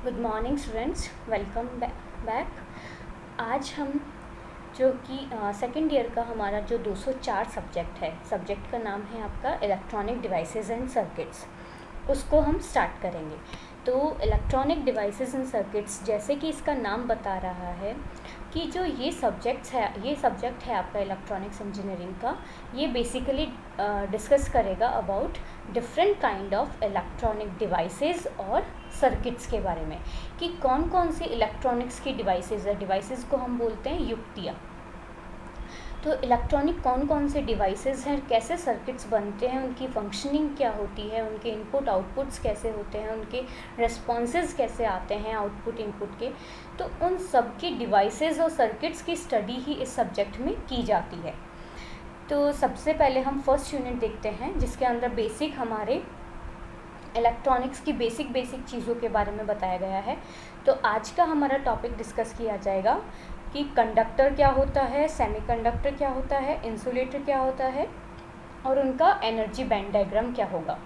Good morning students, welcome back. आज हम जो कि सेकेंड ईयर का हमारा जो 204 सब्जेक्ट है, सब्जेक्ट का नाम है आपका इलेक्ट्रॉनिक डिवाइसेस एंड सर्किट्स, उसको हम स्टार्ट करेंगे। तो इलेक्ट्रॉनिक डिवाइसेस एंड सर्किट्स, जैसे कि इसका नाम बता रहा है कि जो ये सब्जेक्ट है आपका इलेक्ट्रॉनिक्स इंजीनियरिंग का, ये बेसिकली डिस्कस करेगा about different kind of electronic devices और सर्किट्स के बारे में, कि कौन कौन सी इलेक्ट्रॉनिक्स की डिवाइसेस है। डिवाइसेस को हम बोलते हैं युक्तियाँ। तो इलेक्ट्रॉनिक कौन कौन से डिवाइसेस हैं, कैसे सर्किट्स बनते हैं, उनकी फंक्शनिंग क्या होती है, उनके इनपुट आउटपुट्स कैसे होते हैं, उनके रेस्पॉन्सेज कैसे आते हैं आउटपुट इनपुट के, तो उन सब की डिवाइसेस और सर्किट्स की स्टडी ही इस सब्जेक्ट में की जाती है। तो सबसे पहले हम फर्स्ट यूनिट देखते हैं, जिसके अंदर बेसिक हमारे इलेक्ट्रॉनिक्स की बेसिक चीज़ों के बारे में बताया गया है। तो आज का हमारा टॉपिक डिस्कस किया जाएगा कि कंडक्टर क्या होता है, सेमीकंडक्टर क्या होता है, इंसुलेटर क्या होता है और उनका एनर्जी बैंड डायग्राम क्या होगा।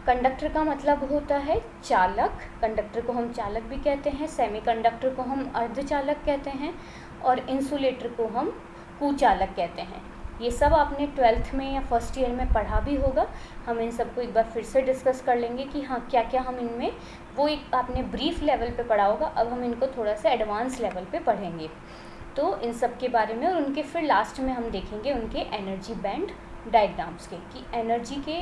कंडक्टर का मतलब होता है चालक, कंडक्टर को हम चालक भी कहते हैं, सेमीकंडक्टर को हम अर्धचालक कहते हैं और इंसुलेटर को हम कुचालक कहते हैं। ये सब आपने 12th में या फर्स्ट ईयर में पढ़ा भी होगा। हम इन सबको एक बार फिर से डिस्कस कर लेंगे कि हाँ क्या क्या हम इनमें, वो एक आपने ब्रीफ लेवल पे पढ़ा होगा, अब हम इनको थोड़ा सा एडवांस लेवल पे पढ़ेंगे। तो इन सब के बारे में, और उनके फिर लास्ट में हम देखेंगे उनके एनर्जी बैंड डायग्राम्स के, कि एनर्जी के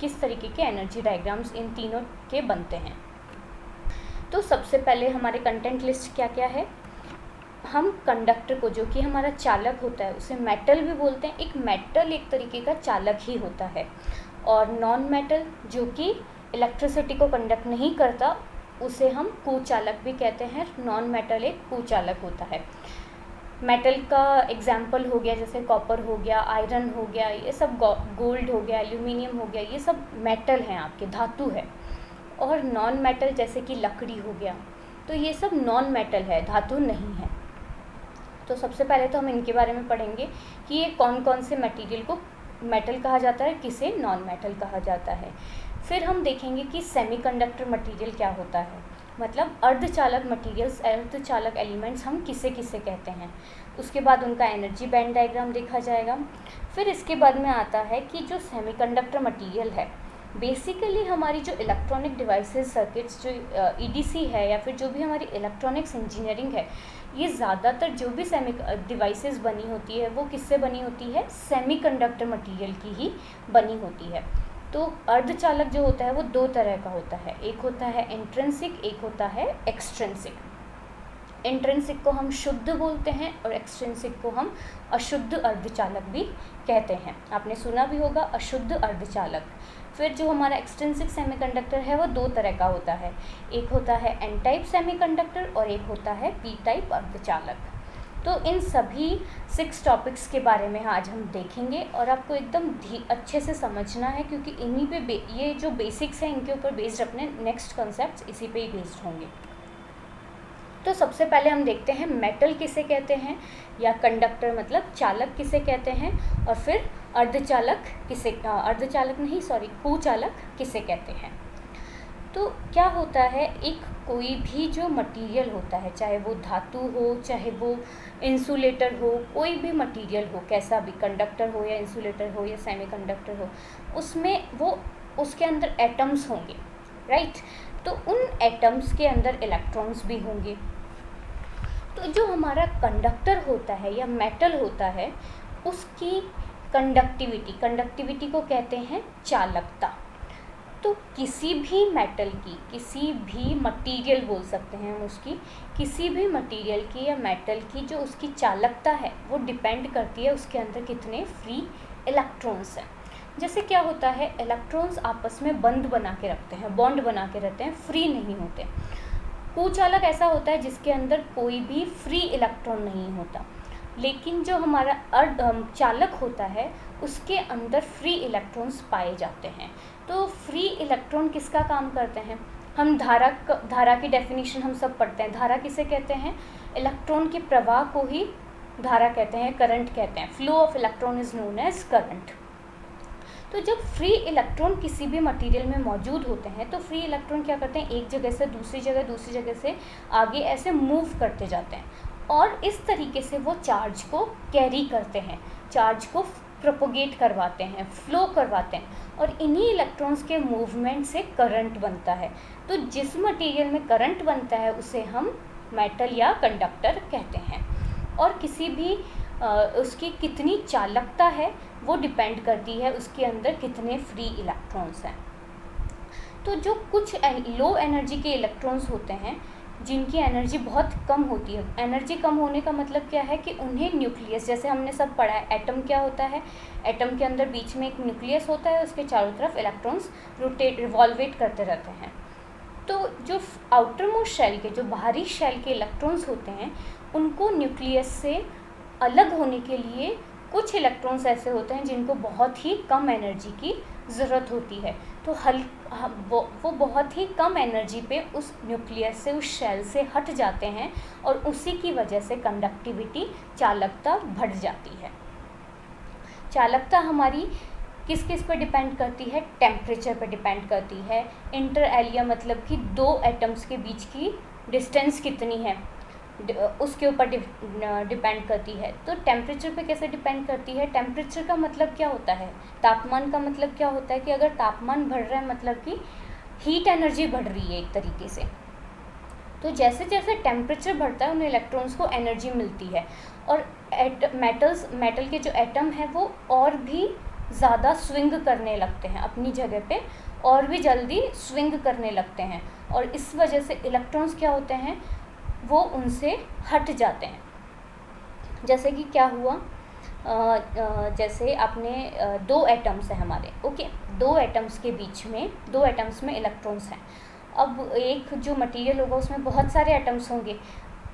किस तरीके के एनर्जी डायग्राम्स इन तीनों के बनते हैं। तो सबसे पहले हमारे कंटेंट लिस्ट क्या क्या है। हम कंडक्टर को, जो कि हमारा चालक होता है, उसे मेटल भी बोलते हैं। एक मेटल एक तरीके का चालक ही होता है। और नॉन मेटल, जो कि इलेक्ट्रिसिटी को कंडक्ट नहीं करता, उसे हम कुचालक भी कहते हैं। नॉन मेटल एक कुचालक होता है। मेटल का एग्जाम्पल हो गया जैसे कॉपर हो गया, आयरन हो गया, ये सब, गोल्ड हो गया, एल्यूमिनियम हो गया, ये सब मेटल हैं, आपके धातु है। और नॉन मेटल जैसे कि लकड़ी हो गया, तो ये सब नॉन मेटल है, धातु नहीं है। तो सबसे पहले तो हम इनके बारे में पढ़ेंगे कि ये कौन कौन से मटेरियल को मेटल कहा जाता है, किसे नॉन मेटल कहा जाता है। फिर हम देखेंगे कि सेमीकंडक्टर मटेरियल क्या होता है, मतलब अर्धचालक मटेरियल्स, अर्धचालक एलिमेंट्स हम किसे किसे कहते हैं। उसके बाद उनका एनर्जी बैंड डायग्राम देखा जाएगा। फिर इसके बाद में आता है कि जो सेमीकंडक्टर मटेरियल है, बेसिकली हमारी जो इलेक्ट्रॉनिक डिवाइसेस सर्किट्स, जो ईडीसी है या फिर जो भी हमारी इलेक्ट्रॉनिक्स इंजीनियरिंग है, ये ज़्यादातर जो भी सेमी डिवाइसेस बनी होती है वो किससे बनी होती है, सेमीकंडक्टर मटेरियल की ही बनी होती है। तो अर्धचालक जो होता है वो दो तरह का होता है, एक होता है इंट्रिंसिक, एक होता है एक्सट्रिंसिक। इंट्रिंसिक को हम शुद्ध बोलते हैं और एक्सट्रिंसिक को हम अशुद्ध अर्धचालक भी कहते हैं। आपने सुना भी होगा अशुद्ध अर्धचालक। फिर जो हमारा एक्सट्रिंसिक सेमीकंडक्टर है वो दो तरह का होता है, एक होता है एन टाइप सेमीकंडक्टर और एक होता है पी टाइप अर्धचालक। तो इन सभी 6 टॉपिक्स के बारे में आज हम देखेंगे और आपको एकदम अच्छे से समझना है, क्योंकि इन्हीं पे ये जो बेसिक्स हैं इनके ऊपर बेस्ड अपने नेक्स्ट कॉन्सेप्ट्स इसी पे ही बेस्ड होंगे। तो सबसे पहले हम देखते हैं मेटल किसे कहते हैं, या कंडक्टर मतलब चालक किसे कहते हैं, और फिर अर्धचालक किसे, अर्धचालक नहीं सॉरी कुचालक किसे कहते हैं। तो क्या होता है, एक कोई भी जो मटेरियल होता है, चाहे वो धातु हो, चाहे वो इंसुलेटर हो, कोई भी मटेरियल हो, कैसा भी, कंडक्टर हो या इंसुलेटर हो या सेमीकंडक्टर हो, उसमें वो उसके अंदर एटम्स होंगे, राइट। तो उन एटम्स के अंदर इलेक्ट्रॉन्स भी होंगे। तो जो हमारा कंडक्टर होता है या मेटल होता है, उसकी कंडक्टिविटी को कहते हैं चालकता। तो किसी भी मेटल की, किसी भी मटेरियल बोल सकते हैं हम उसकी, किसी भी मटेरियल की या मेटल की जो उसकी चालकता है वो डिपेंड करती है उसके अंदर कितने फ्री इलेक्ट्रॉन्स हैं। जैसे क्या होता है, इलेक्ट्रॉन्स आपस में बंध बना के रखते हैं, बॉन्ड बना के रहते हैं, फ्री नहीं होते। कुचालक ऐसा होता है जिसके अंदर कोई भी फ्री इलेक्ट्रॉन नहीं होता। लेकिन जो हमारा चालक होता है उसके अंदर फ्री इलेक्ट्रॉन्स पाए जाते हैं। तो फ्री इलेक्ट्रॉन किसका काम करते हैं, हम धारा की डेफिनेशन हम सब पढ़ते हैं। धारा किसे कहते हैं, इलेक्ट्रॉन के प्रवाह को ही धारा कहते हैं, करंट कहते हैं। Flow of electron is known as current. तो जब फ्री इलेक्ट्रॉन किसी भी मटेरियल में मौजूद होते हैं तो फ्री इलेक्ट्रॉन क्या करते हैं, एक जगह से दूसरी जगह से आगे ऐसे मूव करते जाते हैं और इस तरीके से वो चार्ज को कैरी करते हैं, चार्ज को प्रोपोगेट करवाते हैं, फ्लो करवाते हैं और इन्हीं इलेक्ट्रॉन्स के मूवमेंट से करंट बनता है। तो जिस मटेरियल में करंट बनता है उसे हम मेटल या कंडक्टर कहते हैं। और किसी भी उसकी कितनी चालकता है वो डिपेंड करती है उसके अंदर कितने फ्री इलेक्ट्रॉन्स हैं। तो जो कुछ लो एनर्जी के इलेक्ट्रॉन्स होते हैं जिनकी एनर्जी बहुत कम होती है, एनर्जी कम होने का मतलब क्या है कि उन्हें न्यूक्लियस, जैसे हमने सब पढ़ा है एटम क्या होता है, एटम के अंदर बीच में एक न्यूक्लियस होता है, उसके चारों तरफ इलेक्ट्रॉन्स रिवॉल्वेट करते रहते हैं। तो जो आउटर मोस्ट शेल के, जो बाहरी शेल के इलेक्ट्रॉन्स होते हैं उनको न्यूक्लियस से अलग होने के लिए कुछ इलेक्ट्रॉन्स ऐसे होते हैं जिनको बहुत ही कम एनर्जी की ज़रूरत होती है। तो वो बहुत ही कम एनर्जी पे उस न्यूक्लियस से, उस शेल से हट जाते हैं और उसी की वजह से कंडक्टिविटी, चालकता बढ़ जाती है। चालकता हमारी किस किस पर डिपेंड करती है, टेम्परेचर पर डिपेंड करती है। इंटर एलिया मतलब कि दो एटम्स के बीच की डिस्टेंस कितनी है उसके ऊपर डिपेंड करती है। तो टेम्परेचर पे कैसे डिपेंड करती है, टेम्परेचर का मतलब क्या होता है, तापमान का मतलब क्या होता है कि अगर तापमान बढ़ रहा है मतलब कि हीट एनर्जी बढ़ रही है एक तरीके से। तो जैसे जैसे टेम्परेचर बढ़ता है उन इलेक्ट्रॉन्स को एनर्जी मिलती है और मेटल के जो एटम है वो और भी ज़्यादा स्विंग करने लगते हैं अपनी जगह पे, और भी जल्दी स्विंग करने लगते हैं और इस वजह से इलेक्ट्रॉन्स क्या होते हैं वो उनसे हट जाते हैं। जैसे कि क्या हुआ, जैसे आपने दो एटम्स हैं हमारे, ओके, दो एटम्स के बीच में, दो एटम्स में इलेक्ट्रॉन्स हैं। अब एक जो मटेरियल होगा उसमें बहुत सारे एटम्स होंगे,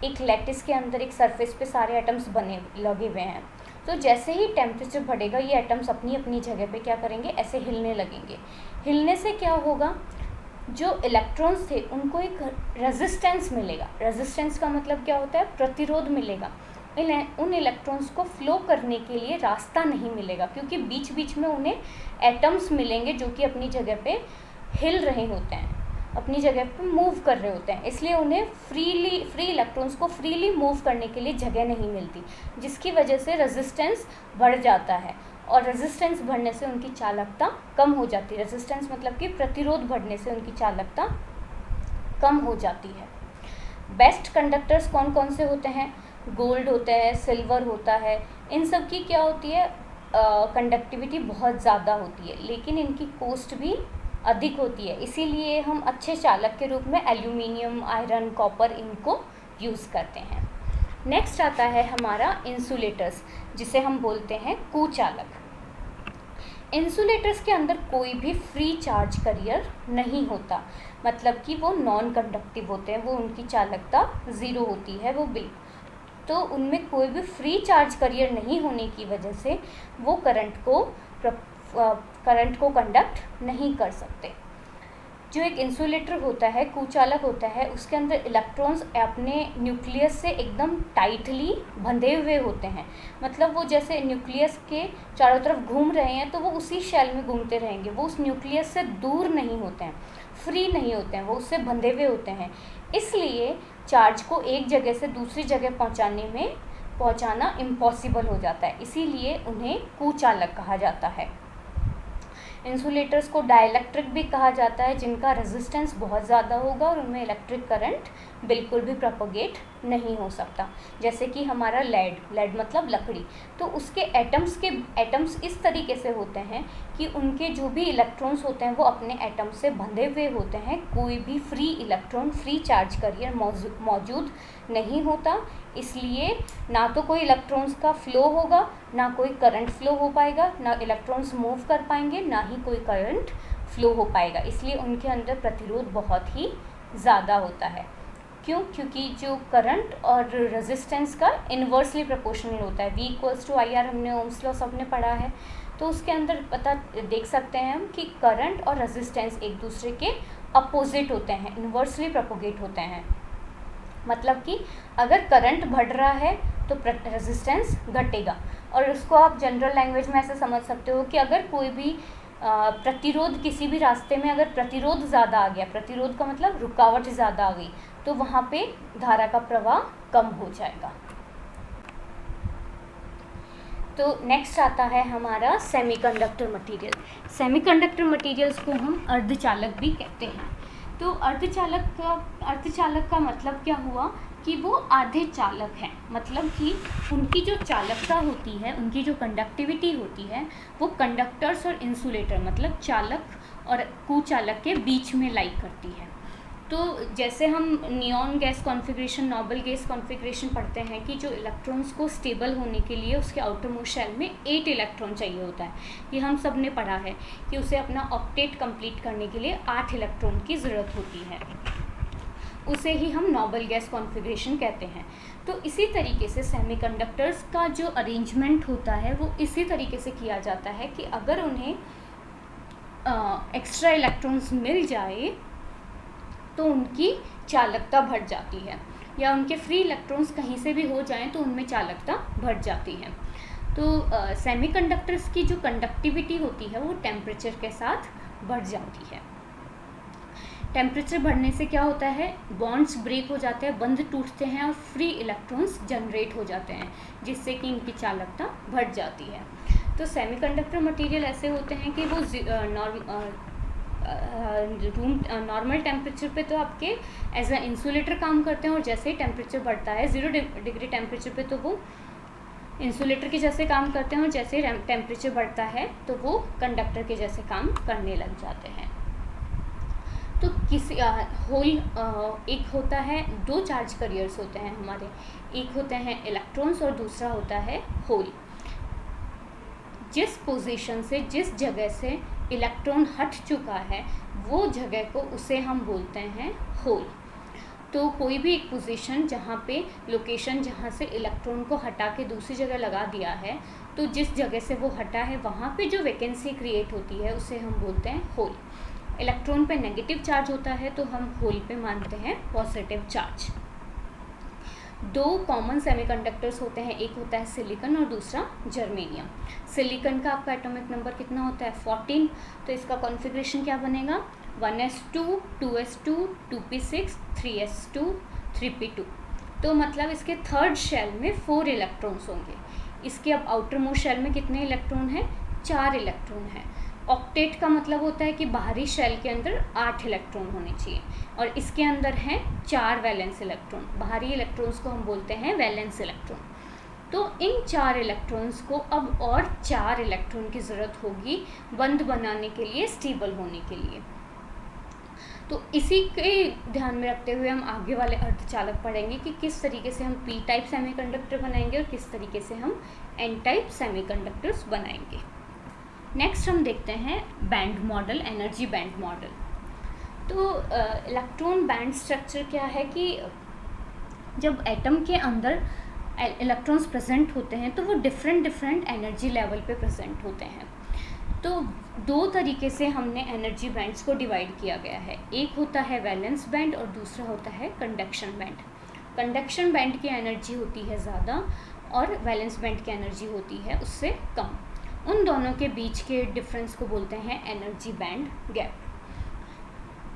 एक लैटिस के अंदर एक सरफेस पे सारे एटम्स लगे हुए हैं। तो जैसे ही टेम्परेचर बढ़ेगा ये एटम्स अपनी अपनी जगह पे क्या करेंगे, ऐसे हिलने लगेंगे। हिलने से क्या होगा, जो इलेक्ट्रॉन्स थे उनको एक रेजिस्टेंस मिलेगा। रेजिस्टेंस का मतलब क्या होता है, प्रतिरोध मिलेगा। उन इलेक्ट्रॉन्स को फ्लो करने के लिए रास्ता नहीं मिलेगा क्योंकि बीच बीच में उन्हें एटम्स मिलेंगे जो कि अपनी जगह पे हिल रहे होते हैं, अपनी जगह पे मूव कर रहे होते हैं, इसलिए उन्हें फ्री इलेक्ट्रॉन्स को फ्रीली मूव करने के लिए जगह नहीं मिलती, जिसकी वजह से रेजिस्टेंस बढ़ जाता है और रेजिस्टेंस बढ़ने से उनकी चालकता कम हो जाती है। रेजिस्टेंस मतलब कि प्रतिरोध बढ़ने से उनकी चालकता कम हो जाती है। बेस्ट कंडक्टर्स कौन कौन से होते हैं, गोल्ड होता है, सिल्वर होता है, इन सब की क्या होती है, कंडक्टिविटी बहुत ज़्यादा होती है लेकिन इनकी कॉस्ट भी अधिक होती है, इसीलिए हम अच्छे चालक के रूप में एल्यूमिनियम, आयरन, कॉपर इनको यूज़ करते हैं। नेक्स्ट आता है हमारा इंसुलेटर्स, जिसे हम बोलते हैं कुचालक। इंसुलेटर्स के अंदर कोई भी फ्री चार्ज कैरियर नहीं होता, मतलब कि वो नॉन कंडक्टिव होते हैं, वो उनकी चालकता ज़ीरो होती है, वो तो उनमें कोई भी फ्री चार्ज कैरियर नहीं होने की वजह से वो करंट को कंडक्ट नहीं कर सकते। जो एक इंसुलेटर होता है, कुचालक होता है, उसके अंदर इलेक्ट्रॉन्स अपने न्यूक्लियस से एकदम टाइटली बंधे हुए होते हैं, मतलब वो जैसे न्यूक्लियस के चारों तरफ घूम रहे हैं तो वो उसी शेल में घूमते रहेंगे, वो उस न्यूक्लियस से दूर नहीं होते हैं, फ्री नहीं होते हैं, वो उससे बंधे हुए होते हैं। इसलिए चार्ज को एक जगह से दूसरी जगह पहुंचाना इम्पॉसिबल हो जाता है, इसीलिए उन्हें कुचालक कहा जाता है। इंसुलेटर्स को डाइलेक्ट्रिक भी कहा जाता है, जिनका रेजिस्टेंस बहुत ज़्यादा होगा और उनमें इलेक्ट्रिक करंट बिल्कुल भी प्रोपोगेट नहीं हो सकता। जैसे कि हमारा लेड मतलब लकड़ी, तो उसके एटम्स इस तरीके से होते हैं कि उनके जो भी इलेक्ट्रॉन्स होते हैं वो अपने एटम से बंधे हुए होते हैं, कोई भी फ्री चार्ज कैरियर मौजूद नहीं होता, इसलिए ना तो कोई इलेक्ट्रॉन्स का फ्लो होगा, ना कोई करंट फ्लो हो पाएगा, ना इलेक्ट्रॉन्स मूव कर पाएंगे, ना ही कोई करंट फ्लो हो पाएगा, इसलिए उनके अंदर प्रतिरोध बहुत ही ज़्यादा होता है। क्यों? क्योंकि जो करंट और रेजिस्टेंस का इन्वर्सली प्रोपोर्शनल होता है, V=IR, हमने ओम्स लॉ सबने पढ़ा है, तो उसके अंदर देख सकते हैं हम कि करंट और रेजिस्टेंस एक दूसरे के अपोजिट होते हैं, इन्वर्सली प्रोपोगेट होते हैं। मतलब कि अगर करंट बढ़ रहा है तो रेजिस्टेंस घटेगा, और उसको आप जनरल लैंग्वेज में ऐसे समझ सकते हो कि अगर कोई भी प्रतिरोध, किसी भी रास्ते में अगर प्रतिरोध ज़्यादा आ गया, प्रतिरोध का मतलब रुकावट ज़्यादा आ गई, तो वहाँ पे धारा का प्रवाह कम हो जाएगा। तो नेक्स्ट आता है हमारा सेमीकंडक्टर मटेरियल। सेमीकंडक्टर मटेरियल्स को हम अर्धचालक भी कहते हैं। तो अर्धचालक का मतलब क्या हुआ कि वो आधे चालक हैं, मतलब कि उनकी जो चालकता होती है, उनकी जो कंडक्टिविटी होती है, वो कंडक्टर्स और इंसुलेटर मतलब चालक और कुचालक के बीच में लाई करती है। तो जैसे हम neon gas configuration, noble gas configuration पढ़ते हैं कि जो इलेक्ट्रॉन्स को स्टेबल होने के लिए उसके आउटर मोस्ट शेल में 8 इलेक्ट्रॉन चाहिए होता है। ये हम सब ने पढ़ा है कि उसे अपना ऑक्टेट कंप्लीट करने के लिए 8 इलेक्ट्रॉन की ज़रूरत होती है, उसे ही हम नोबल गैस कॉन्फ़िगरेशन कहते हैं। तो इसी तरीके से सेमीकंडक्टर्स का जो अरेंजमेंट होता है वो इसी तरीके से किया जाता है कि अगर उन्हें एक्स्ट्रा इलेक्ट्रॉन्स मिल जाए तो उनकी चालकता बढ़ जाती है, या उनके फ्री इलेक्ट्रॉन्स कहीं से भी हो जाएं तो उनमें चालकता बढ़ जाती है। तो सेमीकंडक्टर्स की जो कंडक्टिविटी होती है वो टेम्परेचर के साथ बढ़ जाती है। टेम्परेचर बढ़ने से क्या होता है, बॉन्ड्स ब्रेक हो जाते हैं, बंध टूटते हैं और फ्री इलेक्ट्रॉन्स जनरेट हो जाते हैं, जिससे कि इनकी चालकता बढ़ जाती है। तो सेमीकंडक्टर मटेरियल ऐसे होते हैं कि वो नॉर्मल टेम्परेचर पे तो आपके एज अ इंसुलेटर काम करते हैं, और जैसे ही टेम्परेचर बढ़ता है 0 डिग्री टेम्परेचर पे तो वो इंसुलेटर के जैसे काम करते हैं, और जैसे ही टेम्परेचर बढ़ता है तो वो कंडक्टर के जैसे काम करने लग जाते हैं। तो किसी होल एक होता है, 2 चार्ज कैरियर्स होते हैं हमारे, एक होते हैं इलेक्ट्रॉन्स और दूसरा होता है होल। जिस पोजीशन से, जिस जगह से इलेक्ट्रॉन हट चुका है वो जगह को उसे हम बोलते हैं होल। तो कोई भी एक पोजीशन जहाँ पे लोकेशन जहाँ से इलेक्ट्रॉन को हटा के दूसरी जगह लगा दिया है, तो जिस जगह से वो हटा है वहाँ पे जो वैकेंसी क्रिएट होती है उसे हम बोलते हैं होल। इलेक्ट्रॉन पे नेगेटिव चार्ज होता है तो हम होल पे मानते हैं पॉजिटिव चार्ज। 2 कॉमन सेमीकंडक्टर्स होते हैं, एक होता है सिलिकॉन और दूसरा जर्मेनियम। सिलिकॉन का आपका एटॉमिक नंबर कितना होता है 14, तो इसका कॉन्फ़िगरेशन क्या बनेगा 1s2 2s2 2p6 3s2 3p2। तो मतलब इसके थर्ड शेल में 4 इलेक्ट्रॉन्स होंगे। इसके अब आउटर मोस्ट शेल में कितने इलेक्ट्रॉन हैं, 4 इलेक्ट्रॉन हैं। ऑक्टेट का मतलब होता है कि बाहरी शेल के अंदर 8 इलेक्ट्रॉन होने चाहिए, और इसके अंदर हैं 4 वैलेंस इलेक्ट्रॉन। बाहरी इलेक्ट्रॉन्स को हम बोलते हैं वैलेंस इलेक्ट्रॉन। तो इन 4 इलेक्ट्रॉन्स को अब और 4 इलेक्ट्रॉन की ज़रूरत होगी बंध बनाने के लिए, स्टेबल होने के लिए। तो इसी के ध्यान में रखते हुए हम आगे वाले अर्धचालक पढ़ेंगे कि किस तरीके से हम पी टाइप सेमीकंडक्टर बनाएंगे और किस तरीके से हम एन टाइप सेमीकंडक्टर्स बनाएंगे। नेक्स्ट हम देखते हैं band model, energy band model. तो इलेक्ट्रॉन बैंड स्ट्रक्चर क्या है कि जब एटम के अंदर इलेक्ट्रॉन्स प्रेजेंट होते हैं तो वो डिफरेंट एनर्जी लेवल पे प्रेजेंट होते हैं। तो 2 तरीके से हमने एनर्जी बैंड्स को डिवाइड किया गया है, एक होता है वैलेंस बैंड और दूसरा होता है कंडक्शन बैंड। कंडक्शन बैंड की एनर्जी होती है ज़्यादा और वैलेंस बैंड की एनर्जी होती है उससे कम। उन दोनों के बीच के डिफरेंस को बोलते हैं energy band gap.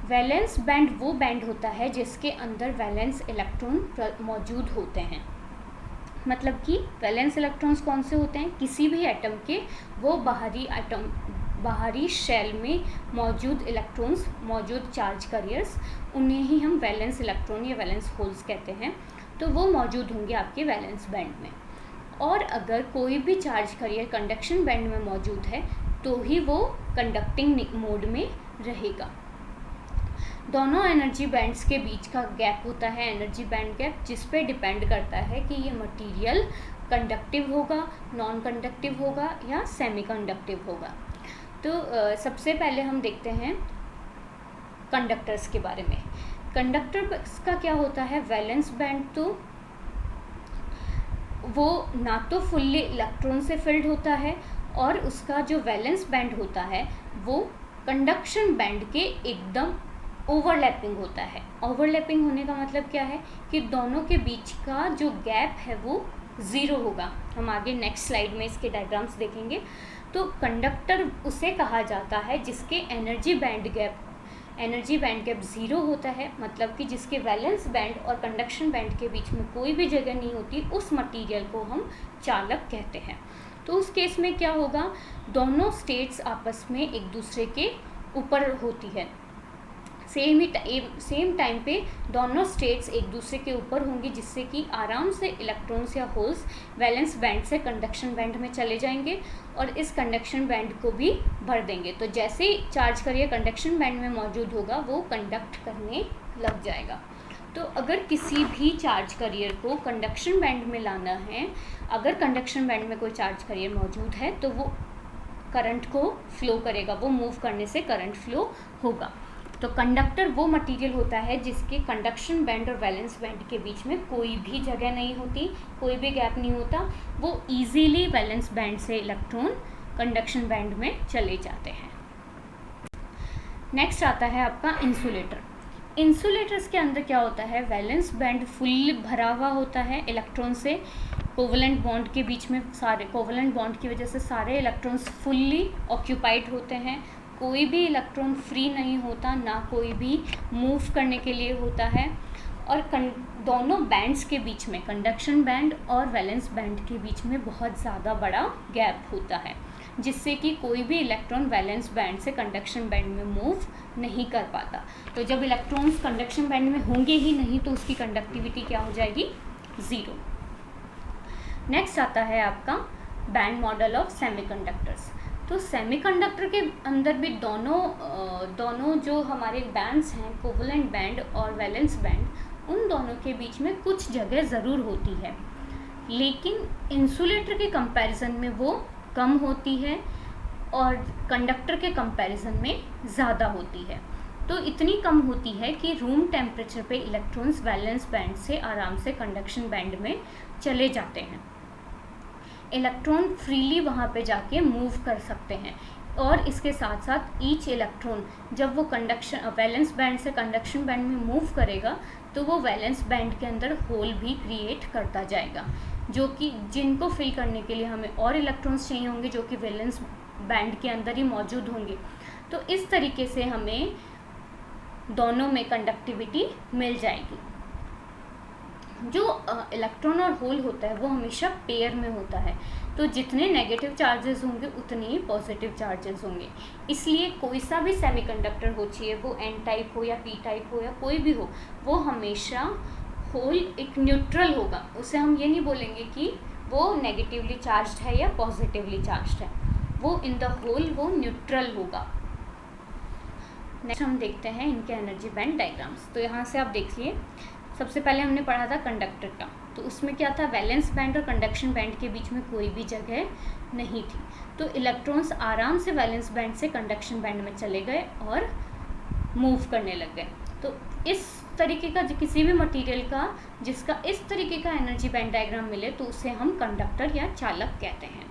Valence band वो बैंड होता है जिसके अंदर वैलेंस इलेक्ट्रॉन मौजूद होते हैं। मतलब कि वैलेंस इलेक्ट्रॉन्स कौन से होते हैं, किसी भी एटम के वो बाहरी शेल में मौजूद इलेक्ट्रॉन्स, मौजूद चार्ज कैरियर्स, उन्हें ही हम वैलेंस इलेक्ट्रॉन या वैलेंस होल्स कहते हैं। तो वो मौजूद होंगे आपके वैलेंस बैंड में। और अगर कोई भी चार्ज कैरियर कंडक्शन बैंड में मौजूद है तो ही वो कंडक्टिंग मोड में रहेगा। दोनों एनर्जी बैंड्स के बीच का गैप होता है एनर्जी बैंड गैप, जिस पे डिपेंड करता है कि ये मटेरियल कंडक्टिव होगा, नॉन कंडक्टिव होगा या सेमी कंडक्टिव होगा। तो सबसे पहले हम देखते हैं कंडक्टर्स के बारे में। कंडक्टर्स का क्या होता है, वैलेंस बैंड तो वो ना तो फुल्ली इलेक्ट्रॉन से फिल्ड होता है, और उसका जो वैलेंस बैंड होता है वो कंडक्शन बैंड के एकदम ओवरलैपिंग होता है। ओवरलैपिंग होने का मतलब क्या है कि दोनों के बीच का जो गैप है वो 0 होगा। हम आगे नेक्स्ट स्लाइड में इसके डायग्राम्स देखेंगे। तो कंडक्टर उसे कहा जाता है जिसके एनर्जी बैंड गैप ज़ीरो होता है, मतलब कि जिसके वैलेंस बैंड और कंडक्शन बैंड के बीच में कोई भी जगह नहीं होती, उस मटेरियल को हम चालक कहते हैं। तो उस केस में क्या होगा, दोनों स्टेट्स आपस में एक दूसरे के ऊपर होती है, सेम टाइम पे दोनों स्टेट्स एक दूसरे के ऊपर होंगी, जिससे कि आराम से इलेक्ट्रॉन्स या होल्स वैलेंस बैंड से कंडक्शन बैंड में चले जाएंगे और इस कंडक्शन बैंड को भी भर देंगे। तो जैसे ही चार्ज करियर कंडक्शन बैंड में मौजूद होगा वो कंडक्ट करने लग जाएगा। तो अगर किसी भी चार्ज करियर को कंडक्शन बैंड में लाना है, अगर कंडक्शन बैंड में कोई चार्ज करियर मौजूद है तो वो करंट को फ्लो करेगा, वो मूव करने से करंट फ्लो होगा। तो कंडक्टर वो मटेरियल होता है जिसके कंडक्शन बैंड और वैलेंस बैंड के बीच में कोई भी जगह नहीं होती, कोई भी गैप नहीं होता, वो इजीली वैलेंस बैंड से इलेक्ट्रॉन कंडक्शन बैंड में चले जाते हैं। नेक्स्ट आता है आपका इंसुलेटर। इंसुलेटर्स के अंदर क्या होता है, वैलेंस बैंड फुल भरा हुआ होता है इलेक्ट्रॉन से, कोवलेंट बॉन्ड के बीच में सारे कोवलेंट बॉन्ड की वजह से सारे इलेक्ट्रॉन्स फुल्ली ऑक्यूपाइड होते हैं, कोई भी इलेक्ट्रॉन फ्री नहीं होता, ना कोई भी मूव करने के लिए होता है। और दोनों बैंड्स के बीच में, कंडक्शन बैंड और वैलेंस बैंड के बीच में बहुत ज़्यादा बड़ा गैप होता है, जिससे कि कोई भी इलेक्ट्रॉन वैलेंस बैंड से कंडक्शन बैंड में मूव नहीं कर पाता। तो जब इलेक्ट्रॉन्स कंडक्शन बैंड में होंगे ही नहीं तो उसकी कंडक्टिविटी क्या हो जाएगी, ज़ीरो। नेक्स्ट आता है आपका बैंड मॉडल ऑफ सेमीकंडक्टर्स। तो सेमीकंडक्टर के अंदर भी दोनों जो हमारे बैंड्स हैं, कोवलेंट बैंड और वैलेंस बैंड, उन दोनों के बीच में कुछ जगह ज़रूर होती है, लेकिन इंसुलेटर के कंपैरिजन में वो कम होती है और कंडक्टर के कंपैरिजन में ज़्यादा होती है। तो इतनी कम होती है कि रूम टेम्परेचर पे इलेक्ट्रॉन्स वैलेंस बैंड से आराम से कंडक्शन बैंड में चले जाते हैं, इलेक्ट्रॉन फ्रीली वहाँ पे जाके मूव कर सकते हैं। और इसके साथ साथ ईच इलेक्ट्रॉन जब वो वैलेंस बैंड से कंडक्शन बैंड में मूव करेगा तो वो वैलेंस बैंड के अंदर होल भी क्रिएट करता जाएगा, जो कि जिनको फिल करने के लिए हमें और इलेक्ट्रॉन्स चाहिए होंगे, जो कि वैलेंस बैंड के अंदर ही मौजूद होंगे। तो इस तरीके से हमें दोनों में कंडक्टिविटी मिल जाएगी। जो इलेक्ट्रॉन और होल होता है वो हमेशा पेयर में होता है, तो जितने नेगेटिव चार्जेस होंगे उतने ही पॉजिटिव चार्जेस होंगे। इसलिए कोई सा भी सेमीकंडक्टर हो, चाहिए वो एन टाइप हो या पी टाइप हो या कोई भी हो, वो हमेशा होल एक न्यूट्रल होगा। उसे हम ये नहीं बोलेंगे कि वो नेगेटिवली चार्ज्ड है या पॉजिटिवली चार्ज्ड है, वो इन द होल वो न्यूट्रल होगा। नेक्स्ट हम देखते हैं इनके एनर्जी बैंड डायग्राम्स। तो यहाँ से आप देखिए, सबसे पहले हमने पढ़ा था कंडक्टर का, तो उसमें क्या था, वैलेंस बैंड और कंडक्शन बैंड के बीच में कोई भी जगह नहीं थी, तो इलेक्ट्रॉन्स आराम से वैलेंस बैंड से कंडक्शन बैंड में चले गए और मूव करने लग गए। तो इस तरीके का किसी भी मटेरियल का जिसका इस तरीके का एनर्जी बैंड डायग्राम मिले तो उसे हम कंडक्टर या चालक कहते हैं।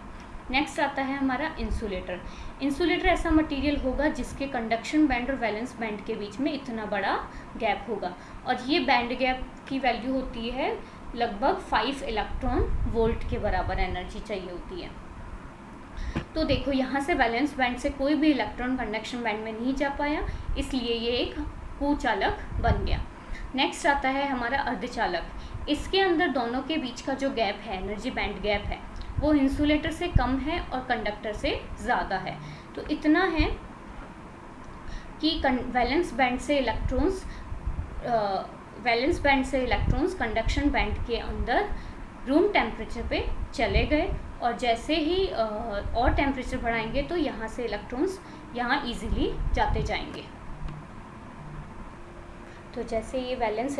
नेक्स्ट आता है हमारा इंसुलेटर। इंसुलेटर ऐसा मटेरियल होगा जिसके कंडक्शन बैंड और वैलेंस बैंड के बीच में इतना बड़ा गैप होगा, और ये बैंड गैप की वैल्यू होती है लगभग 5 इलेक्ट्रॉन वोल्ट के बराबर एनर्जी चाहिए होती है। तो देखो यहाँ से वैलेंस बैंड से कोई भी इलेक्ट्रॉन कंडक्शन बैंड में नहीं जा पाया, इसलिए ये एक कुचालक बन गया। नेक्स्ट आता है हमारा अर्धचालक। इसके अंदर दोनों के बीच का जो गैप है, एनर्जी बैंड गैप है, वो इंसुलेटर से कम है और कंडक्टर से ज़्यादा है। तो इतना है कि वैलेंस बैंड से इलेक्ट्रॉन्स कंडक्शन बैंड के अंदर रूम टेम्परेचर पे चले गए, और जैसे ही और टेम्परेचर बढ़ाएंगे तो यहाँ से इलेक्ट्रॉन्स यहाँ इजीली जाते जाएंगे। तो जैसे ये वैलेंस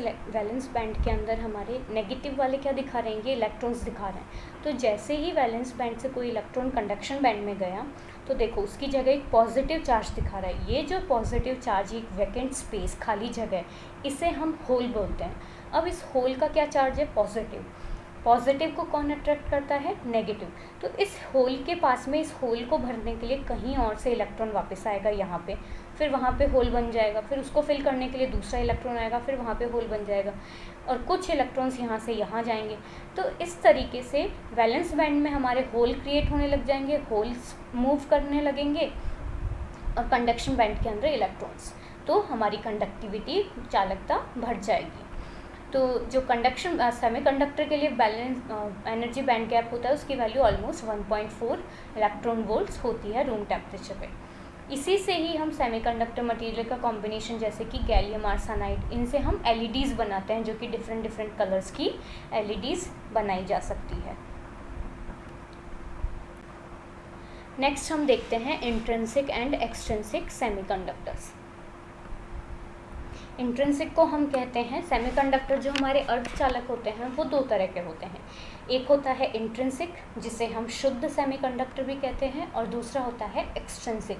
बैंड के अंदर हमारे नेगेटिव वाले क्या दिखा रहे हैं, ये इलेक्ट्रॉन्स दिखा रहे हैं। तो जैसे ही वैलेंस बैंड से कोई इलेक्ट्रॉन कंडक्शन बैंड में गया तो देखो उसकी जगह एक पॉजिटिव चार्ज दिखा रहा है। ये जो पॉजिटिव चार्ज, एक वैकेंट स्पेस, खाली जगह, इसे हम होल बोलते हैं। अब इस होल का क्या चार्ज है, पॉजिटिव। पॉजिटिव को कौन अट्रैक्ट करता है, नेगेटिव। तो इस होल के पास में, इस होल को भरने के लिए कहीं और से इलेक्ट्रॉन वापस आएगा यहाँ पे, फिर वहाँ पे होल बन जाएगा, फिर उसको फिल करने के लिए दूसरा इलेक्ट्रॉन आएगा, फिर वहाँ पे होल बन जाएगा और कुछ इलेक्ट्रॉन्स यहाँ से यहाँ जाएंगे। तो इस तरीके से वैलेंस बैंड में हमारे होल क्रिएट होने लग जाएंगे, होल्स मूव करने लगेंगे और कंडक्शन बैंड के अंदर इलेक्ट्रॉन्स, तो हमारी कंडक्टिविटी चालकता बढ़ जाएगी। तो जो कंडक्शन सेमीकंडक्टर के लिए बैलेंस एनर्जी बैंड गैप होता है उसकी वैल्यू ऑलमोस्ट 1.4 इलेक्ट्रॉन वोल्ट्स होती है रूम टेम्परेचर पे। इसी से ही हम सेमीकंडक्टर मटेरियल का कॉम्बिनेशन जैसे कि गैलियम आर्सेनाइड, इनसे हम एलईडीज़ बनाते हैं जो कि डिफरेंट कलर्स की एलईडीज़ बनाई जा सकती है। नेक्स्ट हम देखते हैं intrinsic and extrinsic semiconductors. Intrinsic को हम कहते हैं सेमीकंडक्टर जो हमारे अर्धचालक होते हैं वो दो तरह के होते हैं। एक होता है इंट्रिंसिक जिसे हम शुद्ध सेमीकंडक्टर भी कहते हैं, और दूसरा होता है एक्सट्रिंसिक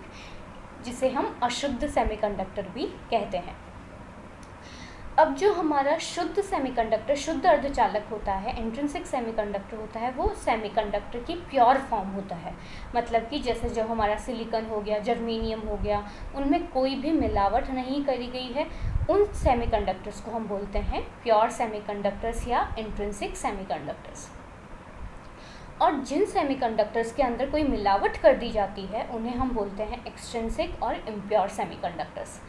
जिसे हम अशुद्ध सेमीकंडक्टर भी कहते हैं। अब जो हमारा शुद्ध सेमीकंडक्टर, शुद्ध अर्धचालक होता है, इंट्रिंसिक सेमीकंडक्टर होता है, वो सेमीकंडक्टर की प्योर फॉर्म होता है। मतलब कि जैसे जो हमारा सिलिकॉन हो गया, जर्मेनियम हो गया, उनमें कोई भी मिलावट नहीं करी गई है, उन सेमीकंडक्टर्स को हम बोलते हैं प्योर सेमीकंडक्टर्स या इंट्रिंसिक सेमीकंडक्टर्स। और जिन सेमीकंडक्टर्स के अंदर कोई मिलावट कर दी जाती है उन्हें हम बोलते हैं एक्सट्रिंसिक और इम्प्योर सेमीकंडक्टर्स।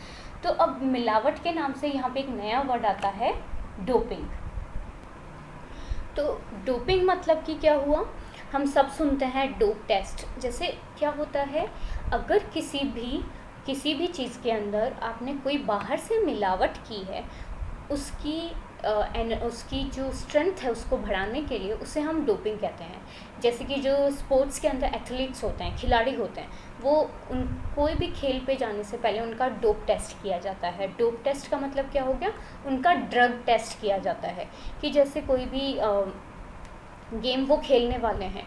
तो अब मिलावट के नाम से यहाँ पे एक नया वर्ड आता है डोपिंग। तो डोपिंग मतलब कि क्या हुआ, हम सब सुनते हैं डोप टेस्ट। जैसे क्या होता है, अगर किसी भी चीज़ के अंदर आपने कोई बाहर से मिलावट की है, उसकी जो स्ट्रेंथ है उसको बढ़ाने के लिए उसे हम डोपिंग कहते हैं। जैसे कि जो स्पोर्ट्स के अंदर एथलीट्स होते हैं, खिलाड़ी होते हैं, वो कोई भी खेल पे जाने से पहले उनका डोप टेस्ट किया जाता है। डोप टेस्ट का मतलब क्या हो गया, उनका ड्रग टेस्ट किया जाता है। कि जैसे कोई भी गेम वो खेलने वाले हैं,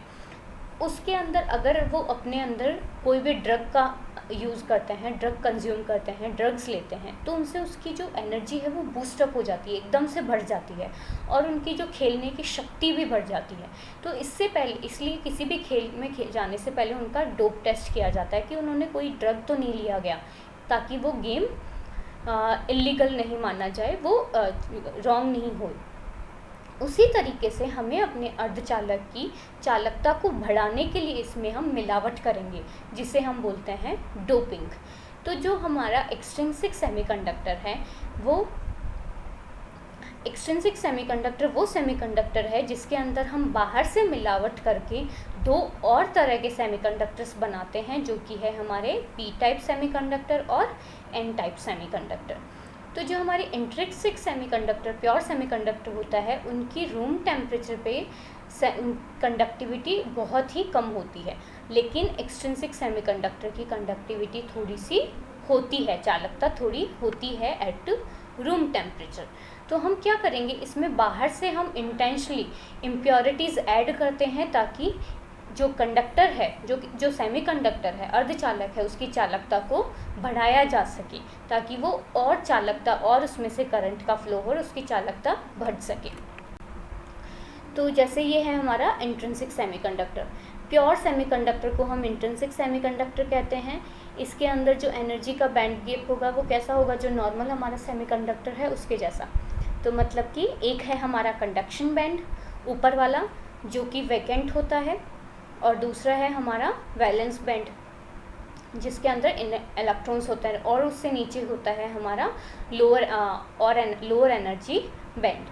उसके अंदर अगर वो अपने अंदर कोई भी ड्रग का यूज़ करते हैं, ड्रग कंज्यूम करते हैं, ड्रग्स लेते हैं, तो उनसे उसकी जो एनर्जी है वो बूस्टअप हो जाती है, एकदम से बढ़ जाती है, और उनकी जो खेलने की शक्ति भी बढ़ जाती है। तो इससे पहले, इसलिए किसी भी खेल में जाने से पहले उनका डोप टेस्ट किया जाता है कि उन्होंने कोई ड्रग तो नहीं लिया गया, ताकि वो गेम इलीगल नहीं माना जाए, वो रॉन्ग नहीं हो। उसी तरीके से हमें अपने अर्धचालक की चालकता को बढ़ाने के लिए इसमें हम मिलावट करेंगे, जिसे हम बोलते हैं डोपिंग। तो जो हमारा एक्सट्रिंसिक सेमीकंडक्टर है, वो एक्सट्रिंसिक सेमीकंडक्टर वो सेमीकंडक्टर है जिसके अंदर हम बाहर से मिलावट करके दो और तरह के सेमीकंडक्टर्स बनाते हैं, जो कि है हमारे पी टाइप सेमीकंडक्टर और एन टाइप सेमीकंडक्टर। तो जो हमारे इंट्रिंसिक सेमीकंडक्टर, प्योर सेमीकंडक्टर होता है, उनकी रूम टेम्परेचर पे कंडक्टिविटी बहुत ही कम होती है, लेकिन एक्सट्रिंसिक सेमीकंडक्टर की कंडक्टिविटी थोड़ी सी होती है, चालकता थोड़ी होती है एट रूम टेम्परेचर। तो हम क्या करेंगे, इसमें बाहर से हम इंटेंशनली इम्प्योरिटीज़ ऐड करते हैं, ताकि जो कंडक्टर है, जो सेमीकंडक्टर है, अर्धचालक है, उसकी चालकता को बढ़ाया जा सके, ताकि वो और चालकता और उसमें से करंट का फ्लो हो और उसकी चालकता बढ़ सके। तो जैसे ये है हमारा इंट्रिंसिक सेमीकंडक्टर। प्योर सेमीकंडक्टर को हम इंट्रिंसिक सेमीकंडक्टर कहते हैं। इसके अंदर जो एनर्जी का बैंड गैप होगा वो कैसा होगा, जो नॉर्मल हमारा सेमीकंडक्टर है उसके जैसा। तो मतलब कि एक है हमारा कंडक्शन बैंड ऊपर वाला जो कि वैकेंट होता है, और दूसरा है हमारा वैलेंस बैंड जिसके अंदर इलेक्ट्रॉन्स होते हैं, और उससे नीचे होता है हमारा लोअर एनर्जी बैंड।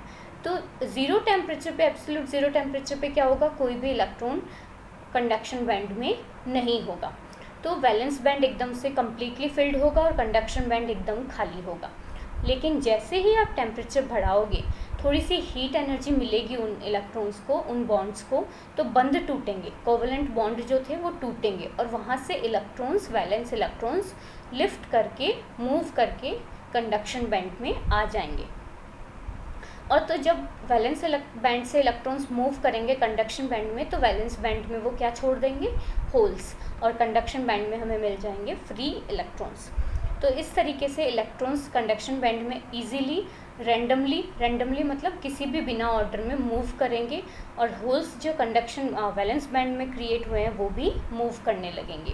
तो ज़ीरो टेम्परेचर पे, एब्सोल्यूट ज़ीरो टेम्परेचर पे क्या होगा, कोई भी इलेक्ट्रॉन कंडक्शन बैंड में नहीं होगा। तो वैलेंस बैंड एकदम से कम्प्लीटली फिल्ड होगा और कंडक्शन बैंड एकदम खाली होगा। लेकिन जैसे ही आप टेम्परेचर बढ़ाओगे, थोड़ी सी हीट एनर्जी मिलेगी उन इलेक्ट्रॉन्स को, उन बॉन्ड्स को, तो बंद टूटेंगे, कोवलेंट बॉन्ड जो थे वो टूटेंगे, और वहाँ से इलेक्ट्रॉन्स, वैलेंस इलेक्ट्रॉन्स लिफ्ट करके, मूव करके कंडक्शन बैंड में आ जाएंगे। और तो जब वैलेंस बैंड से इलेक्ट्रॉन्स मूव करेंगे कंडक्शन बैंड में, तो वैलेंस बैंड में वो क्या छोड़ देंगे, होल्स, और कंडक्शन बैंड में हमें मिल जाएंगे फ्री इलेक्ट्रॉन्स। तो इस तरीके से इलेक्ट्रॉन्स कंडक्शन बैंड में इजीली रैंडमली मतलब किसी भी बिना ऑर्डर में मूव करेंगे, और होल्स जो कंडक्शन वैलेंस बैंड में क्रिएट हुए हैं वो भी मूव करने लगेंगे।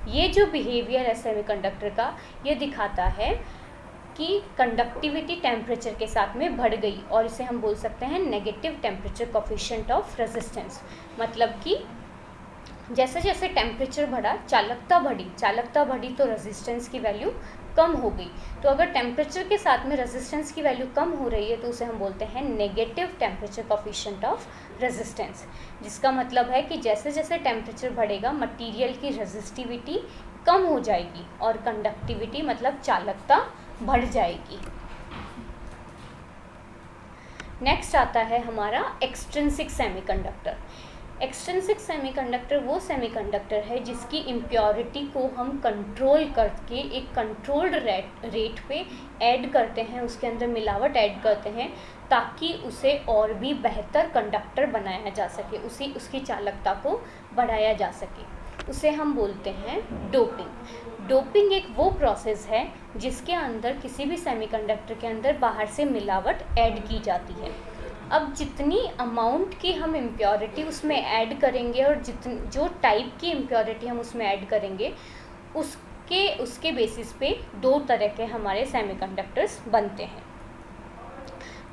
ये जो बिहेवियर है सेमीकंडक्टर का, ये दिखाता है कि कंडक्टिविटी टेम्परेचर के साथ में बढ़ गई, और इसे हम बोल सकते हैं negative temperature coefficient of resistance. मतलब कि जैसे जैसे टेम्परेचर बढ़ा चालकता बढ़ी तो रेजिस्टेंस की वैल्यू कम हो गई। तो अगर टेम्परेचर के साथ में रेजिस्टेंस की वैल्यू कम हो रही है तो उसे हम बोलते हैं negative temperature coefficient of resistance, जिसका मतलब है कि जैसे जैसे टेम्परेचर बढ़ेगा मटेरियल की रेजिस्टिविटी कम हो जाएगी और कंडक्टिविटी मतलब चालकता बढ़ जाएगी। नेक्स्ट आता है हमारा एक्सट्रिंसिक सेमीकंडक्टर। एक्सट्रिंसिक सेमीकंडक्टर वो सेमीकंडक्टर है जिसकी इम्प्योरिटी को हम कंट्रोल करके एक कंट्रोल्ड रेट पे ऐड करते हैं, उसके अंदर मिलावट ऐड करते हैं ताकि उसे और भी बेहतर कंडक्टर बनाया जा सके, उसकी चालकता को बढ़ाया जा सके। उसे हम बोलते हैं डोपिंग। डोपिंग एक वो प्रोसेस है जिसके अंदर किसी भी सेमीकंडक्टर के अंदर बाहर से मिलावट ऐड की जाती है। अब जितनी अमाउंट की हम इम्प्योरिटी उसमें ऐड करेंगे और जो टाइप की इम्प्योरिटी हम उसमें ऐड करेंगे उसके बेसिस पे दो तरह के हमारे सेमीकंडक्टर्स बनते हैं।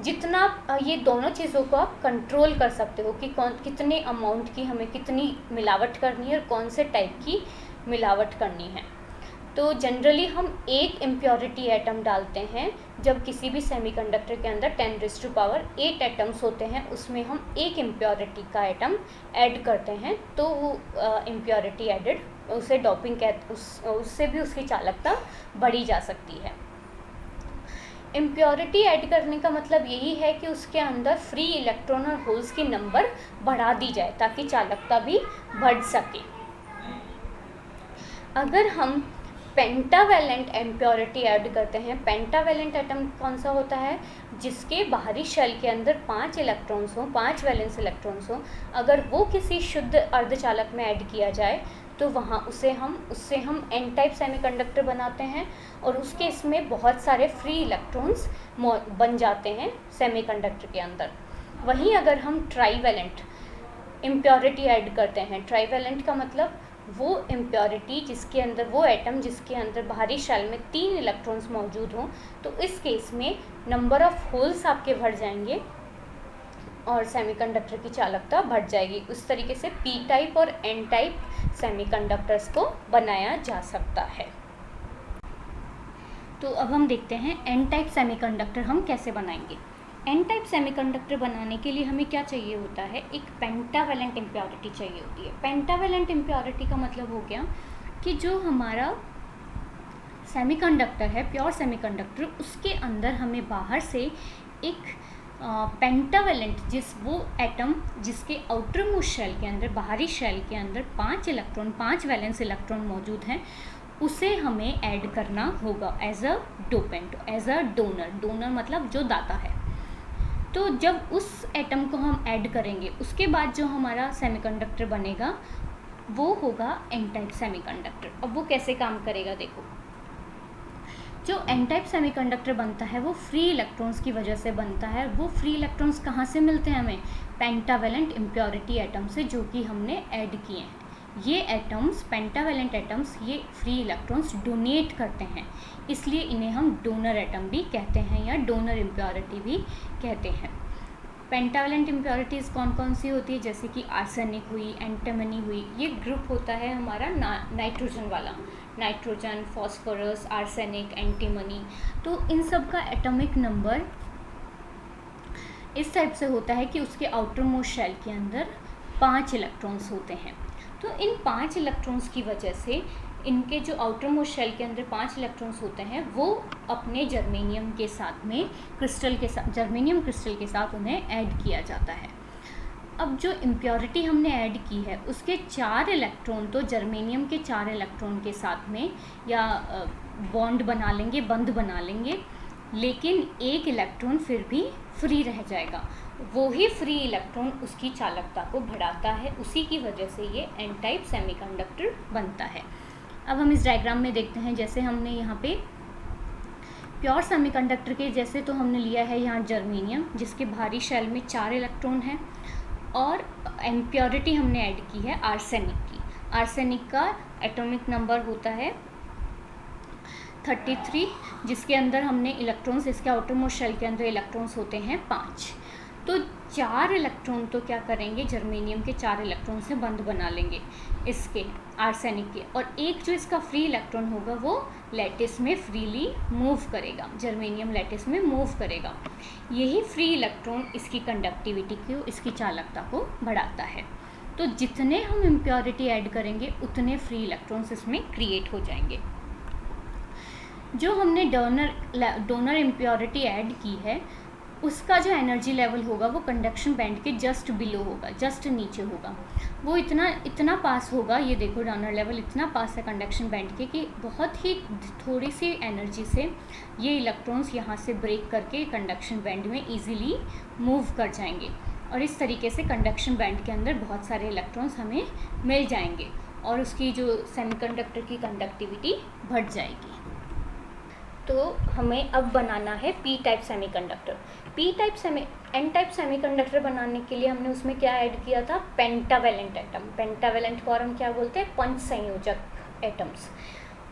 जितना ये दोनों चीज़ों को आप कंट्रोल कर सकते हो कि कितने अमाउंट की हमें कितनी मिलावट करनी है और कौन से टाइप की मिलावट करनी है। तो जनरली हम एक इम्प्योरिटी एटम डालते हैं जब किसी भी सेमीकंडक्टर के अंदर 10⁸8 एटम्स होते हैं, उसमें हम एक इम्प्योरिटी का एटम ऐड करते हैं तो वो इम्प्योरिटी एडेड उसे डोपिंग उससे भी उसकी चालकता बढ़ी जा सकती है। इम्प्योरिटी ऐड करने का मतलब यही है कि उसके अंदर फ्री इलेक्ट्रॉन और होल्स की नंबर बढ़ा दी जाए ताकि चालकता भी बढ़ सके। अगर हम पेंटावेलेंट इम्प्योरिटी ऐड करते हैं, पेंटावेलेंट एटम कौन सा होता है? जिसके बाहरी शेल के अंदर 5 इलेक्ट्रॉन्स हों, 5 वैलेंस इलेक्ट्रॉन्स हों, अगर वो किसी शुद्ध अर्धचालक में ऐड किया जाए तो वहाँ उससे हम एन टाइप सेमीकंडक्टर बनाते हैं और उसके इसमें बहुत सारे फ्री इलेक्ट्रॉन्स बन जाते हैं सेमीकंडक्टर के अंदर। वहीं अगर हम ट्राईवेलेंट इम्प्योरिटी ऐड करते हैं, ट्राईवेलेंट का मतलब वो इम्प्योरिटी जिसके अंदर वो एटम जिसके अंदर बाहरी शेल में 3 इलेक्ट्रॉन्स मौजूद हों, तो इस केस में नंबर ऑफ होल्स आपके बढ़ जाएंगे और सेमीकंडक्टर की चालकता बढ़ जाएगी। उस तरीके से पी टाइप और एन टाइप सेमीकंडक्टर्स को बनाया जा सकता है। तो अब हम देखते हैं एन टाइप सेमीकंडक्टर हम कैसे बनाएंगे। एन टाइप सेमीकंडक्टर बनाने के लिए हमें क्या चाहिए होता है? एक पेंटावेलेंट इम्प्योरिटी चाहिए होती है। पेंटावेलेंट इम्प्योरिटी का मतलब हो गया कि जो हमारा सेमीकंडक्टर है, प्योर सेमीकंडक्टर, उसके अंदर हमें बाहर से एक पेंटावेलेंट वो एटम जिसके आउटर मोस्ट शेल के अंदर, बाहरी शेल के अंदर 5 वैलेंस इलेक्ट्रॉन मौजूद हैं, उसे हमें ऐड करना होगा as a dopant, as a donor मतलब जो दाता है। तो जब उस एटम को हम ऐड करेंगे उसके बाद जो हमारा सेमीकंडक्टर बनेगा वो होगा एन टाइप सेमीकंडक्टर। अब वो कैसे काम करेगा देखो। जो एन टाइप सेमीकंडक्टर बनता है वो फ्री इलेक्ट्रॉन्स की वजह से बनता है। वो फ्री इलेक्ट्रॉन्स कहाँ से मिलते हैं हमें? पेंटावेलेंट इम्प्योरिटी एटम से, जो कि हमने ऐड किए हैं। ये एटम्स, पेंटावेलेंट एटम्स, ये फ्री इलेक्ट्रॉन्स डोनेट करते हैं, इसलिए इन्हें हम डोनर एटम भी कहते हैं या डोनर इम्प्योरिटी भी कहते हैं। पेंटावेलेंट इम्प्योरिटीज़ कौन कौन सी होती है? जैसे कि आर्सेनिक हुई, एंटीमनी हुई। ये ग्रुप होता है हमारा नाइट्रोजन वाला, नाइट्रोजन, फॉस्फोरस, आर्सेनिक, एंटीमनी। तो इन सब का एटॉमिक नंबर इस टाइप से होता है कि उसके आउटर मोस्ट शेल के अंदर 5 इलेक्ट्रॉन्स होते हैं। तो इन 5 इलेक्ट्रॉन्स की वजह से इनके जो आउटर मोस्ट शेल के अंदर 5 इलेक्ट्रॉन्स होते हैं वो अपने जर्मेनियम के साथ में जर्मेनियम क्रिस्टल के साथ उन्हें ऐड किया जाता है। अब जो इम्प्योरिटी हमने ऐड की है उसके 4 इलेक्ट्रॉन तो जर्मेनियम के 4 इलेक्ट्रॉन के साथ में या बॉन्ड बना लेंगे, बंध बना लेंगे, लेकिन एक इलेक्ट्रॉन फिर भी फ्री रह जाएगा। वो ही फ्री इलेक्ट्रॉन उसकी चालकता को बढ़ाता है, उसी की वजह से ये एन टाइप सेमीकंडक्टर बनता है। अब हम इस डायग्राम में देखते हैं, जैसे हमने यहाँ पे प्योर सेमीकंडक्टर के जैसे तो हमने लिया है यहाँ जर्मेनियम जिसके बाहरी शेल में 4 इलेक्ट्रॉन हैं, और इम्प्योरिटी हमने ऐड की है आर्सेनिक की। आर्सेनिक का एटॉमिक नंबर होता है 33, जिसके अंदर हमने इलेक्ट्रॉन्स, इसके आउटर मोस्ट शेल के अंदर इलेक्ट्रॉन्स होते हैं 5। तो 4 इलेक्ट्रॉन तो क्या करेंगे, जर्मेनियम के 4 इलेक्ट्रॉन से बंद बना लेंगे इसके आर्सेनिक के, और एक जो इसका फ्री इलेक्ट्रॉन होगा वो लैटिस में फ्रीली मूव करेगा, जर्मेनियम लैटिस में मूव करेगा। यही फ्री इलेक्ट्रॉन इसकी कंडक्टिविटी को, इसकी चालकता को बढ़ाता है। तो जितने हम इम्प्योरिटी ऐड करेंगे उतने फ्री इलेक्ट्रॉन्स इसमें क्रिएट हो जाएंगे। जो हमने डोनर इम्प्योरिटी ऐड की है उसका जो एनर्जी लेवल होगा वो कंडक्शन बैंड के जस्ट बिलो होगा, जस्ट नीचे होगा। वो इतना पास होगा, ये देखो डोनर लेवल इतना पास है कंडक्शन बैंड के कि बहुत ही थोड़ी सी एनर्जी से ये इलेक्ट्रॉन्स यहाँ से ब्रेक करके कंडक्शन बैंड में इजीली मूव कर जाएंगे, और इस तरीके से कंडक्शन बैंड के अंदर बहुत सारे इलेक्ट्रॉन्स हमें मिल जाएंगे और उसकी जो सेमीकंडक्टर की कंडक्टिविटी बढ़ जाएगी। तो हमें अब बनाना है P type semiconductor. N type semiconductor बनाने के लिए हमने उसमें क्या ऐड किया था, पेंटावेलेंट एटम। पेंटावेलेंट को और हम क्या बोलते हैं, पंच संयोजक एटम्स।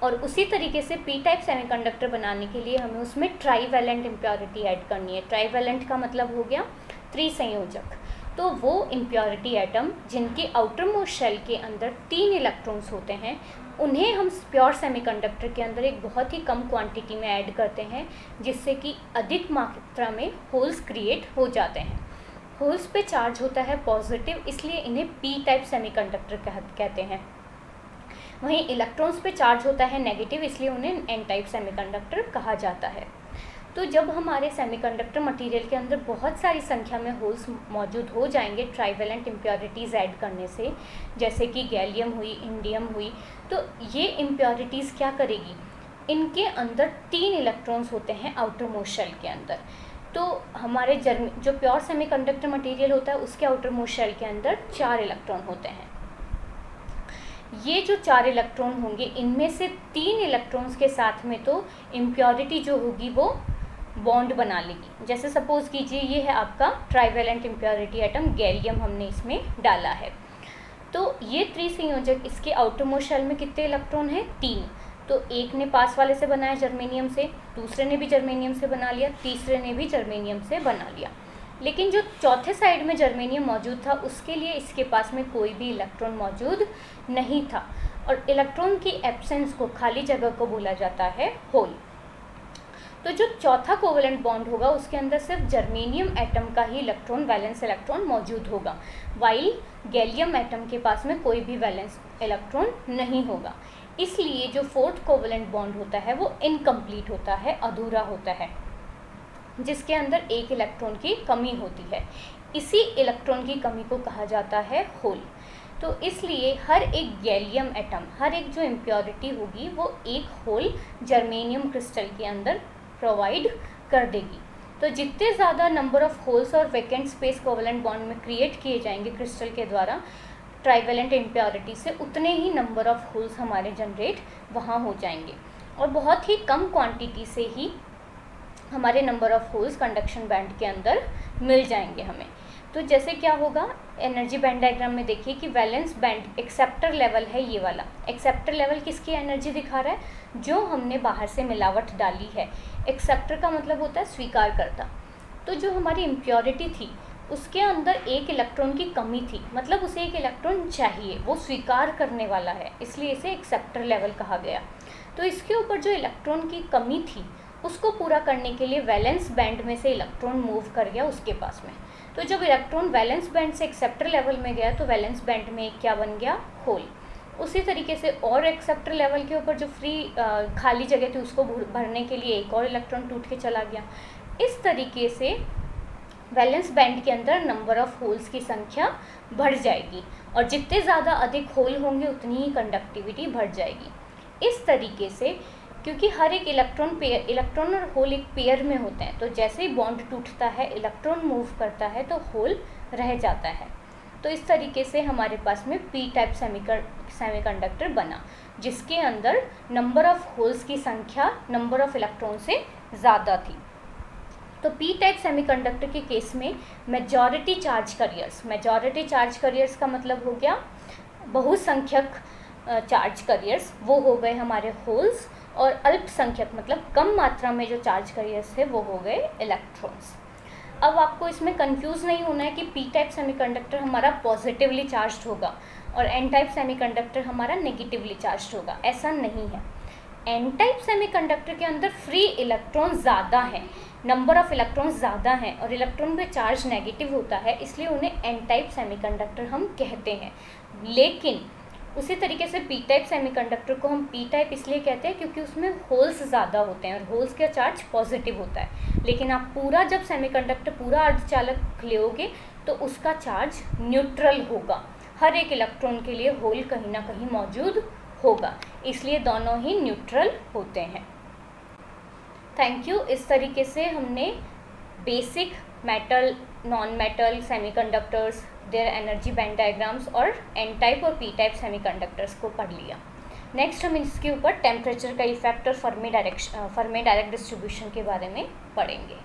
और उसी तरीके से पी टाइप सेमीकंडक्टर बनाने के लिए हमें उसमें ट्राईवैलेंट इम्प्योरिटी ऐड करनी है। ट्राईवैलेंट का मतलब हो गया त्रिसंयोजक। तो वो इम्प्योरिटी एटम जिनके आउटर मोस्ट शेल के अंदर 3 इलेक्ट्रॉन्स होते हैं, उन्हें हम प्योर सेमीकंडक्टर के अंदर एक बहुत ही कम क्वांटिटी में ऐड करते हैं, जिससे कि अधिक मात्रा में होल्स क्रिएट हो जाते हैं। होल्स पे चार्ज होता है पॉजिटिव, इसलिए इन्हें पी टाइप सेमीकंडक्टर कहते हैं। वहीं इलेक्ट्रॉन्स पे चार्ज होता है नेगेटिव, इसलिए उन्हें एन टाइप सेमीकंडक्टर कहा जाता है। तो जब हमारे सेमीकंडक्टर मटेरियल के अंदर बहुत सारी संख्या में होल्स मौजूद हो जाएंगे ट्राईवैलेंट इम्प्योरिटीज़ ऐड करने से, जैसे कि गैलियम हुई, इंडियम हुई, तो ये इम्प्योरिटीज़ क्या करेगी, इनके अंदर 3 इलेक्ट्रॉन्स होते हैं आउटर मोस्ट शेल के अंदर। तो हमारे जो प्योर सेमीकंडक्टर मटेरियल होता है उसके आउटर मोस्ट शेल के अंदर 4 इलेक्ट्रॉन होते हैं। ये जो 4 इलेक्ट्रॉन होंगे, इनमें से 3 इलेक्ट्रॉन्स के साथ में तो इम्प्योरिटी जो होगी वो बॉन्ड बना लेगी। जैसे सपोज कीजिए ये है आपका ट्राईवैलेंट इम्प्योरिटी एटम, गैलियम हमने इसमें डाला है। तो ये त्रिसंयोजक, इसके आउटर मोस्ट शेल में कितने इलेक्ट्रॉन हैं, 3। तो एक ने पास वाले से बनाया जर्मेनियम से, दूसरे ने भी जर्मेनियम से बना लिया, तीसरे ने भी जर्मेनियम से बना लिया। लेकिन जो चौथे साइड में जर्मेनियम मौजूद था उसके लिए इसके पास में कोई भी इलेक्ट्रॉन मौजूद नहीं था, और इलेक्ट्रॉन की एब्सेंस को, खाली जगह को बोला जाता है होल। तो जो चौथा कोवेलेंट बॉन्ड होगा उसके अंदर सिर्फ जर्मेनियम एटम का ही इलेक्ट्रॉन, वैलेंस इलेक्ट्रॉन मौजूद होगा, वाइल गैलियम एटम के पास में कोई भी वैलेंस इलेक्ट्रॉन नहीं होगा। इसलिए जो फोर्थ कोवेलेंट बॉन्ड होता है वो इनकम्प्लीट होता है, अधूरा होता है, जिसके अंदर एक इलेक्ट्रॉन की कमी होती है। इसी इलेक्ट्रॉन की कमी को कहा जाता है होल। तो इसलिए हर एक गैलियम एटम, हर एक जो इम्प्योरिटी होगी वो एक होल जर्मेनियम क्रिस्टल के अंदर प्रोवाइड कर देगी। तो जितने ज़्यादा नंबर ऑफ होल्स और वैकेंट स्पेस कोवेलेंट बॉन्ड में क्रिएट किए जाएंगे क्रिस्टल के द्वारा ट्राईवैलेंट इम्प्योरिटी से, उतने ही नंबर ऑफ होल्स हमारे जनरेट वहाँ हो जाएंगे, और बहुत ही कम क्वांटिटी से ही हमारे number of holes conduction band के अंदर मिल जाएंगे हमें। तो जैसे क्या होगा, एनर्जी बैंड डायग्राम में देखिए कि वैलेंस बैंड एक्सेप्टर लेवल है, ये वाला एक्सेप्टर लेवल किसकी एनर्जी दिखा रहा है, जो हमने बाहर से मिलावट डाली है। एक्सेप्टर का मतलब होता है स्वीकार करता। तो जो हमारी इम्प्योरिटी थी उसके अंदर एक इलेक्ट्रॉन की कमी थी, मतलब उसे एक इलेक्ट्रॉन चाहिए, वो स्वीकार करने वाला है, इसलिए इसे एक्सेप्टर लेवल कहा गया। तो इसके ऊपर जो इलेक्ट्रॉन की कमी थी उसको पूरा करने के लिए वैलेंस बैंड में से इलेक्ट्रॉन मूव कर गया उसके पास में। तो जब इलेक्ट्रॉन वैलेंस बैंड से एक्सेप्टर लेवल में गया तो वैलेंस बैंड में क्या बन गया, होल। उसी तरीके से और एक्सेप्टर लेवल के ऊपर जो फ्री खाली जगह थी उसको भरने के लिए एक और इलेक्ट्रॉन टूट के चला गया। इस तरीके से वैलेंस बैंड के अंदर नंबर ऑफ होल्स की संख्या बढ़ जाएगी, और जितने ज़्यादा अधिक होल होंगे उतनी ही कंडक्टिविटी बढ़ जाएगी। इस तरीके से, क्योंकि हर एक इलेक्ट्रॉन और होल एक पेयर में होते हैं, तो जैसे ही बॉन्ड टूटता है इलेक्ट्रॉन मूव करता है तो होल रह जाता है। तो इस तरीके से हमारे पास में पी टाइप सेमीकंडक्टर बना, जिसके अंदर नंबर ऑफ होल्स की संख्या नंबर ऑफ इलेक्ट्रॉन से ज़्यादा थी। तो पी टाइप सेमीकंडक्टर के केस में मेजॉरिटी चार्ज करियर्स का मतलब हो गया बहुसंख्यक चार्ज करियर्स, वो हो गए हमारे होल्स, और अल्पसंख्यक मतलब कम मात्रा में जो चार्ज करियर्स थे वो हो गए इलेक्ट्रॉन्स। अब आपको इसमें कंफ्यूज नहीं होना है कि पी टाइप सेमीकंडक्टर हमारा पॉजिटिवली चार्ज्ड होगा और एन टाइप सेमीकंडक्टर हमारा नेगेटिवली चार्ज्ड होगा, ऐसा नहीं है। एन टाइप सेमीकंडक्टर के अंदर फ्री इलेक्ट्रॉन ज़्यादा हैं, नंबर ऑफ इलेक्ट्रॉन्स ज़्यादा हैं और इलेक्ट्रॉन पे चार्ज नेगेटिव होता है, इसलिए उन्हें एन टाइप सेमीकंडक्टर हम कहते हैं। लेकिन उसी तरीके से पी टाइप सेमीकंडक्टर को हम पी टाइप इसलिए कहते हैं क्योंकि उसमें होल्स ज़्यादा होते हैं और होल्स का चार्ज पॉजिटिव होता है। लेकिन आप पूरा जब सेमीकंडक्टर पूरा अर्धचालक लेओगे तो उसका चार्ज न्यूट्रल होगा, हर एक इलेक्ट्रॉन के लिए होल कहीं ना कहीं मौजूद होगा, इसलिए दोनों ही न्यूट्रल होते हैं। Thank you. इस तरीके से हमने basic metal, non metal, semiconductors, their energy band diagrams और एन टाइप और पी टाइप सेमीकंडक्टर्स को पढ़ लिया। नेक्स्ट हम इसके ऊपर टेम्परेचर का इफेक्ट और फर्मी डायरेक्ट डिस्ट्रीब्यूशन के बारे में पढ़ेंगे।